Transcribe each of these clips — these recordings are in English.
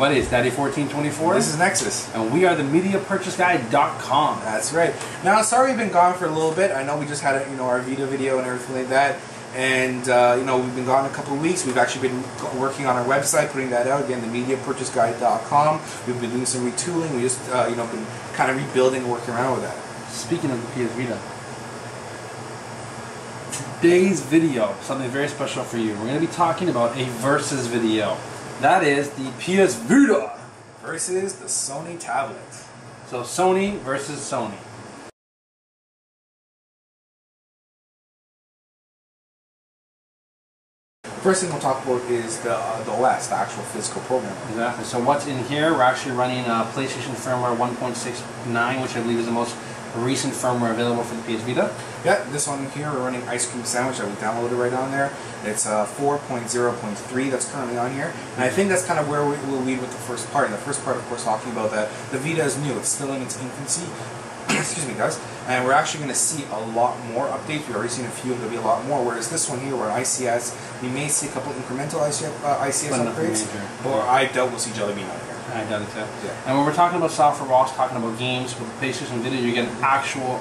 everybody, it's Daddy1424. This is Nexus. And we are the MediaPurchaseGuide.com. That's right. Now, sorry we've been gone for a little bit. I know we just had our Vita video and everything like that. And, we've been gone a couple of weeks. We've actually been working on our website, putting that out. Again, the MediaPurchaseGuide.com. We've been doing some retooling. We just, been kind of rebuilding and working around with that. Speaking of the PS Vita, today's video, something very special for you. We're going to be talking about a versus video. That is the PS Vita versus the Sony tablet. So Sony versus Sony. First thing we'll talk about is the OS, the actual physical program. Exactly. So what's in here? We're actually running PlayStation firmware 1.69, which I believe is the most recent firmware available for the PS Vita. Yeah, this one here, we're running Ice Cream Sandwich that we downloaded right on there. It's 4.0.3 that's currently on here. And I think that's kind of where we'll lead with the first part. And the first part, of course, talking about that the Vita is new. It's still in its infancy. Excuse me, guys. And we're actually going to see a lot more updates. We've already seen a few, and there'll be a lot more. Whereas this one here, we're on ICS, we may see a couple incremental ICS upgrades. Or I doubt we'll see Jelly Bean on here. I doubt it too. Yeah. And when we're talking about software, we're also talking about games. With the PlayStation Vita, you get an actual,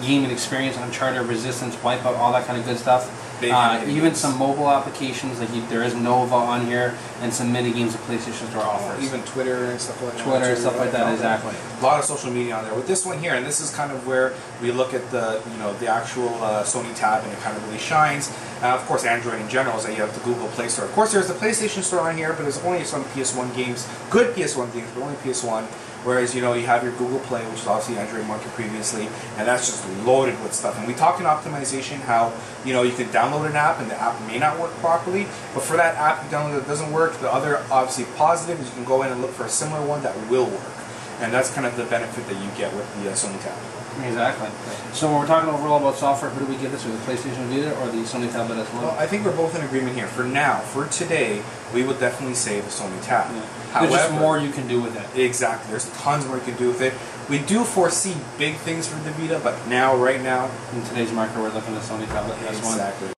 gaming experience, Uncharted, Resistance, Wipeout, all that kind of good stuff. Even some mobile applications, like there is Nova on here, and some mini games that PlayStation Store offers. Even Twitter and stuff like that. Twitter and stuff like that, exactly. A lot of social media on there. With this one here, and this is kind of where we look at the the actual Sony tab, and it kind of really shines. Of course, Android in general is that you have the Google Play Store. Of course, there's the PlayStation Store on here, but there's only some PS1 games, good PS1 games, but only PS1. Whereas, you have your Google Play, which is obviously Android market previously, and that's just loaded with stuff. And we talk in optimization how, you can download an app and the app may not work properly, but for that app you download that doesn't work, the other, obviously, positive is you can go in and look for a similar one that will work. And that's kind of the benefit that you get with the Sony tab. Exactly. So when we're talking overall about software, who do we give this to, the PlayStation Vita or the Sony tablet as well? Well, I think we're both in agreement here. For now, for today, we would definitely say the Sony tab. Yeah. However, there's just more you can do with it. Exactly. There's tons more you can do with it. We do foresee big things for the Vita, but right now, in today's market, we're looking at the Sony tablet. Exactly.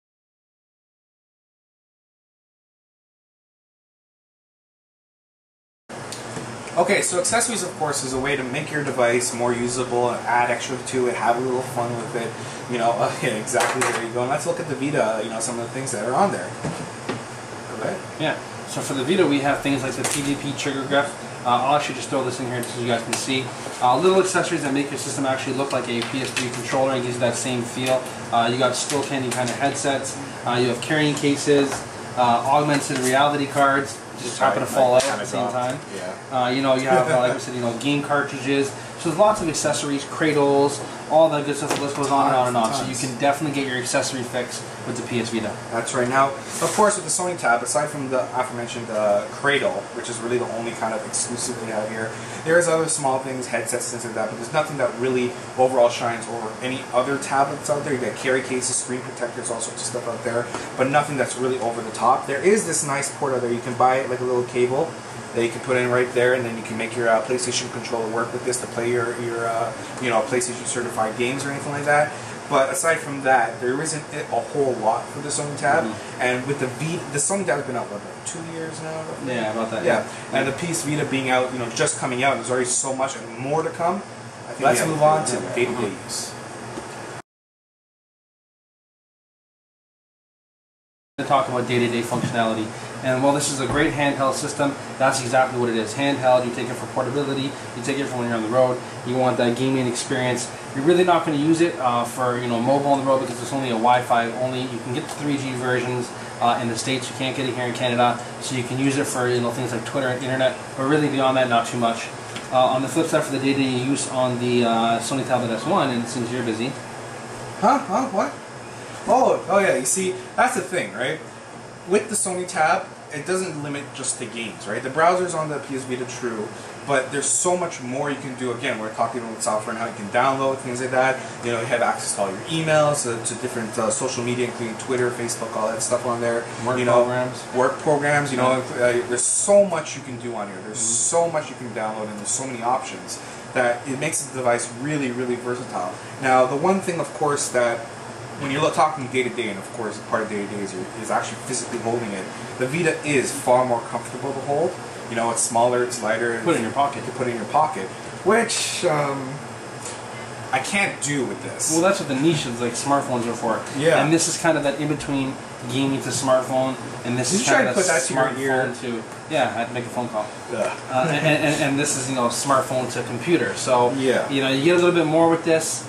Okay, so accessories, of course, is a way to make your device more usable, add extra to it, have a little fun with it. Yeah, exactly, there you go. And let's look at the Vita, some of the things that are on there. Okay? Yeah, so for the Vita, we have things like the PDP trigger grip. I'll actually just throw this in here so you guys can see. Little accessories that make your system actually look like a PS3 controller and gives you that same feel. You got skull candy kind of headsets. You have carrying cases, augmented reality cards. Just happen to fall out at the same time. Yeah. You have, like I said, game cartridges. So there's lots of accessories, cradles, all that good stuff. The list goes on and on and on. So you can definitely get your accessory fix with the PS Vita. That's right. Now, of course, with the Sony tab, aside from the aforementioned cradle, which is really the only kind of exclusive we have here, there's other small things, headsets, things like that, but there's nothing that really overall shines over any other tablets out there. You got carry cases, screen protectors, all sorts of stuff out there, but nothing that's really over the top. There is this nice port out there. You can buy it like a little cable that you can put in right there, and then you can make your PlayStation controller work with this to play your PlayStation certified games or anything like that. But aside from that, there isn't a whole lot for the Sony tab. And with the Sony tab has been out for about 2 years now. Yeah, about that. Yeah. And the PS Vita being out, just coming out, there's already so much and more to come. I think let's move on to day-to-day use. To talk about day-to-day functionality, and while this is a great handheld system, that's exactly what it is. Handheld, you take it for portability, you take it for when you're on the road, you want that gaming experience. You're really not going to use it for mobile on the road because it's only a Wi-Fi only. You can get the 3G versions in the States, you can't get it here in Canada, so you can use it for things like Twitter and internet, but really beyond that, not too much. On the flip side, for the day-to-day use on the Sony Tablet S1, and since you're busy. What? Oh yeah, you see, that's the thing, right? With the Sony tab, it doesn't limit just to games, right? The browser's on the PS Vita, true, but there's so much more you can do. Again, we're talking about software and how you can download things like that. You have access to all your emails, to different social media, including Twitter, Facebook, all that stuff on there. Work programs. There's so much you can do on here. There's so much you can download, and there's so many options that it makes the device really, really versatile. Now, the one thing, of course, that when you're talking day-to-day, and of course part of day-to-day is actually physically holding it, the Vita is far more comfortable to hold. You know, it's smaller, it's lighter. Put it in your pocket. You can put it in your pocket, which I can't do with this. Well, that's what the niche is, like smartphones are for. Yeah. And this is kind of that in between gaming to smartphone, and this is kind of that smartphone to I'd make a phone call. And this is smartphone to computer. So yeah, you get a little bit more with this.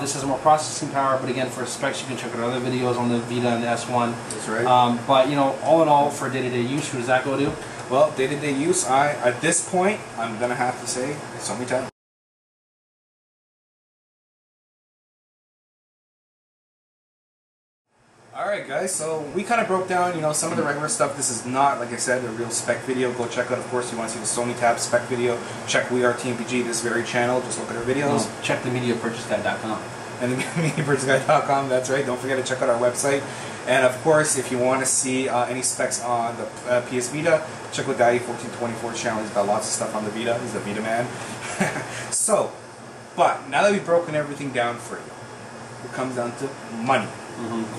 This has more processing power, but again, for specs, you can check out other videos on the Vita and the S1. That's right. But all in all, for day-to-day use, who does that go to? Well, day-to-day use, at this point, I'm gonna have to say Sony tab. Alright guys, so we kind of broke down, some of the regular stuff. This is not, like I said, a real spec video. Go check out, of course, if you want to see the Sony Tab spec video, check We Are TMPG, this very channel. Just look at our videos. Check the MediaPurchaseGuide.com. And the MediaPurchaseGuide.com, that's right. Don't forget to check out our website. And of course, if you want to see any specs on the PS Vita, check out Guy1424's channel. He's got lots of stuff on the Vita. He's a Vita man. So, but now that we've broken everything down for you, it comes down to money.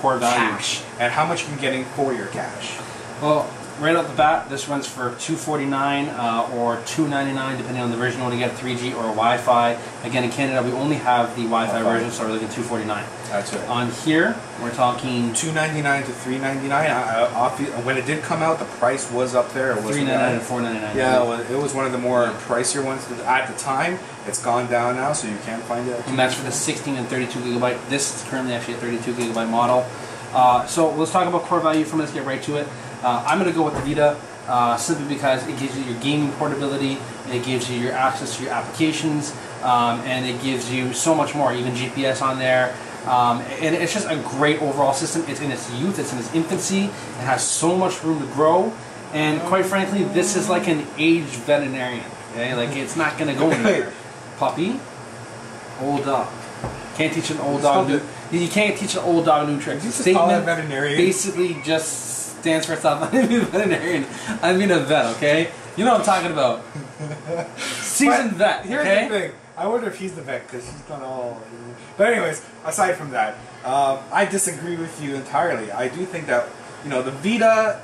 Core value. Cash. And how much you're getting for your cash. Well, right off the bat, this runs for $249 or $299 depending on the version you want to get, 3G or Wi-Fi. Again, in Canada, we only have the Wi-Fi version, so we're looking at $249. That's right. On here, we're talking $299 to $399. When it did come out, the price was up there. It was $399 and $499. Yeah, it was one of the more pricier ones at the time. It's gone down now, so you can find it. And that's for the 16 and 32 gigabyte. This is currently actually a 32 gigabyte model. So let's talk about core value from. Let's get right to it. I'm going to go with the Vita simply because it gives you your gaming portability, it gives you your access to your applications, and it gives you so much more, even GPS on there. And it's just a great overall system. It's in its youth, it's in its infancy, it has so much room to grow, and quite frankly, this is like an aged veterinarian. Okay? Like, it's not going to go anywhere. Puppy, old dog. Can't teach an old dog new. You can't teach an old dog new tricks. The statement basically just stands for itself. I didn't mean a veterinarian. I mean a vet. Okay, you know what I'm talking about. Seasoned vet. Okay? Here's the thing. I wonder if he's the vet because he's done all. But anyways, aside from that, I disagree with you entirely. I do think that the Vita.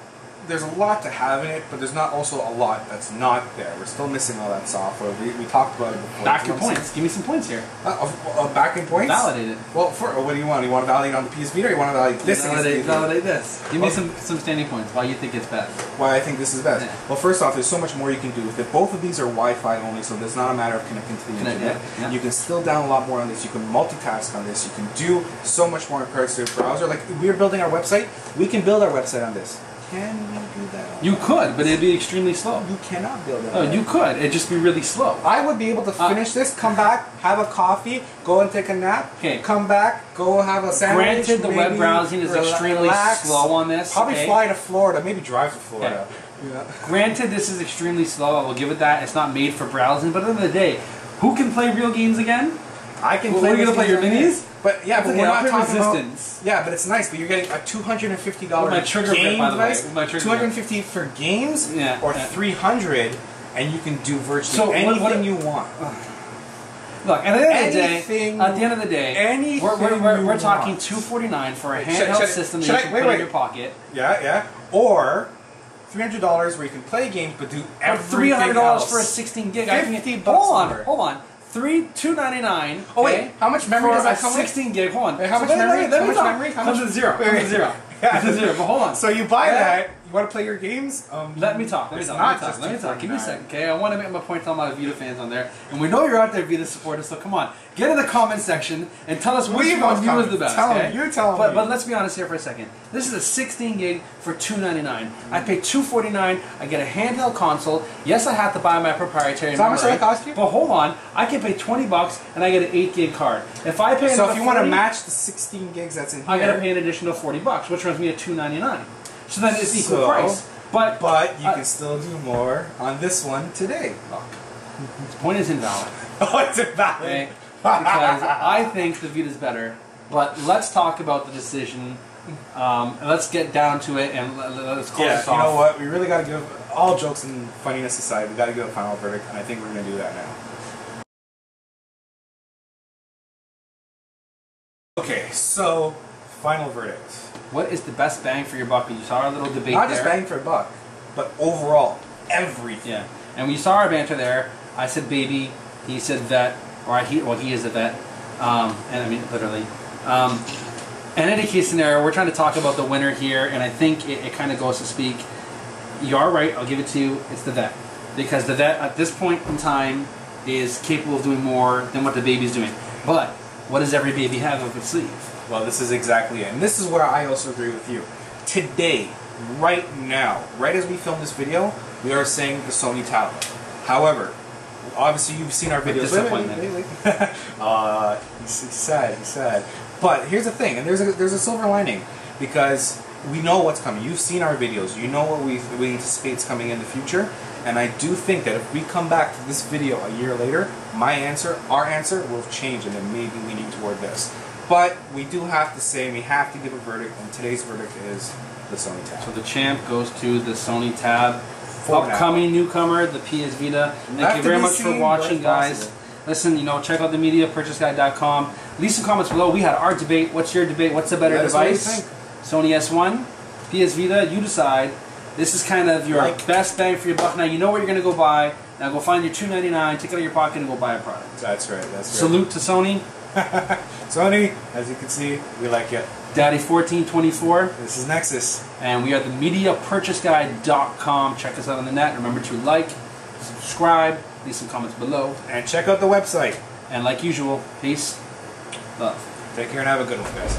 There's a lot to have in it, but there's not also a lot that's not there. We're still missing all that software. We talked about it before. Back your points. Give me some points here. Backing points? Validate it. Well, what do you want? You want to validate on the PS Vita or you want to validate this? Validate this. Give me some standing points. Why you think it's best. Why I think this is best. Yeah. Well, first off, there's so much more you can do with it. Both of these are Wi-Fi only, so there's not a matter of connecting to the internet. Yeah. You can still download a lot more on this. You can multitask on this. You can do so much more in regards to your browser. Like, we're building our website. We can build our website on this. Can we do that? You could, but it'd be extremely slow. You cannot build it. Oh, you could. It'd just be really slow. I would be able to finish this, come back, have a coffee, go and take a nap, come back, go have a sandwich. Granted, the web browsing is extremely slow on this. Probably fly to Florida, maybe drive to Florida. Yeah. Granted, this is extremely slow. I will give it that. It's not made for browsing, but at the end of the day, who can play real games again? I can play. Are you gonna play your minis? But yeah, but we're not talking resistance. About. Yeah, but it's nice. But you're getting a $250 my trigger game bit, by the way. device. $250 for games, or $300, and you can do virtually anything you want. Look, at the end of the day, we're talking $249 for a handheld system that you can put in your pocket. Yeah. Or $300 where you can play games but do everything $300 else. for a 16 gig. $50 Hold on. $299. Oh wait, how much memory does that come with? 16 gig. Hold on. Wait, how much memory? Comes with zero. Comes with zero. But hold on. So you buy that. You want to play your games? Let me talk. Let me talk. Give me a second, okay? I want to make my point to all my Vita fans on there, and we know you're out there, Vita supporters. So come on, get in the comment section and tell us which one you is the best. You tell me. But let's be honest here for a second. This is a 16 gig for $299. I pay $249. I get a handheld console. Yes, I have to buy my proprietary memory. How much does that cost you? But hold on, I can pay $20 and I get an 8 gig card. If I pay so if you want to match the 16 gigs that's in here, I gotta pay an additional $40, which runs me at $299. So then it's equal price. But you can still do more on this one today. Look, the point is invalid. Oh, it's invalid. Okay? Because I think the Vita's better. But let's talk about the decision. And let's get down to it and let's close this off. You know what? We really got to give, all jokes and funniness aside, we got to give a final verdict, and I think we're going to do that now. Okay, so final verdict. What is the best bang for your buck? You saw our little debate Not just bang for a buck, but overall, everything. Yeah. And we saw our banter there. I said baby, he said vet, he is a vet, and I mean literally. In any case scenario, we're trying to talk about the winner here, and I think it kind of goes to speak. You are right, I'll give it to you, it's the vet. Because the vet, at this point in time, is capable of doing more than what the baby's doing. But, what does every baby have up its sleeve? Well, this is exactly it. And this is where I also agree with you. Today, right now, right as we film this video, we are saying the Sony tablet. However, obviously you've seen our videos. Disappointment. He's sad. But here's the thing, and there's a silver lining, because we know what's coming. You've seen our videos. You know what we anticipate is coming in the future. And I do think that if we come back to this video a year later, our answer will change, and then maybe leaning toward this. But we do have to say, we have to give a verdict, and today's verdict is the Sony Tab. So the champ goes to the Sony Tab. Upcoming newcomer, the PS Vita. Thank you very much for watching, guys. Listen, check out the MediaPurchaseGuide.com. Leave some comments below. We had our debate. What's your debate? What's the better device? Sony S1, PS Vita, you decide. This is kind of your best bang for your buck. Now you know what you're going to go buy. Now go find your $2.99, take it out of your pocket, and go buy a product. That's right. Salute to Sony. Sony, as you can see, we like it. Daddy 1424. This is Nexus. And we are the MediaPurchaseGuide.com. Check us out on the net. Remember to like, subscribe, leave some comments below. And check out the website. And like usual, peace, love. Take care and have a good one, guys.